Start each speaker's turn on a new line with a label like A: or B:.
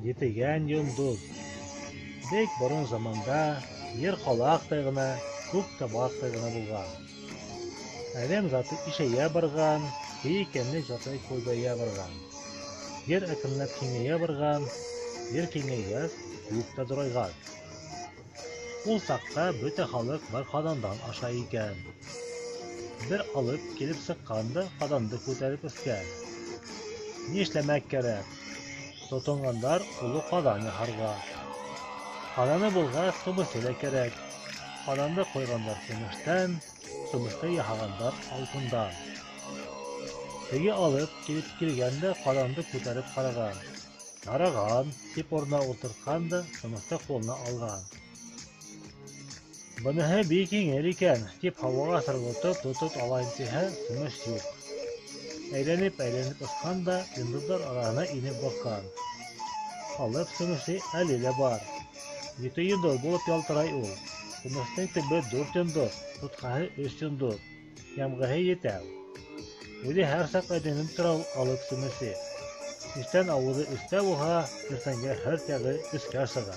A: Етеген йондуз. Бек борын заманда ер қалақтай ғына, көк табақтай ғына болған. Әлем заты ишея барған, кейкенне жаты көйбәя барған. Ер әкімләп кеңея барған, ер кеңея көкті дұрайған. Ул саққа бөте халық бар қадандан аша екен. Bir alıp gelip sıkkanda qadandı көтәріп өскен. Не эшләмәк кәрәк? Тотынгандар улы qadan яһарга. Qadаны булга сумысы да кәрәк. Qaданды қойгандар көмештән, сумысты яһагандар алтындан. Теге алып келіп келгәндә qaданды көтәреп караган. Яраган, дип орнына утыртканда сумысты қолына алган. Бұныһы бик еңер икән, дип һавага сыргытып алайын тиһә, көмеш юк. Әйләнеп ысқанда, йондозлар арасына инеп баккан. Алып көмеше әле лә бар. 7 йондоз булып ялтырай ул. Көмештең төбе 4 йондоз, тоткаһы 3 йондоз. Ямгыһы етәү. Үзе һәр сак әйләнеп тора алып көмеше. Иштән авызы өстә булһа, иртәнгә һәр тәге өскә сыга.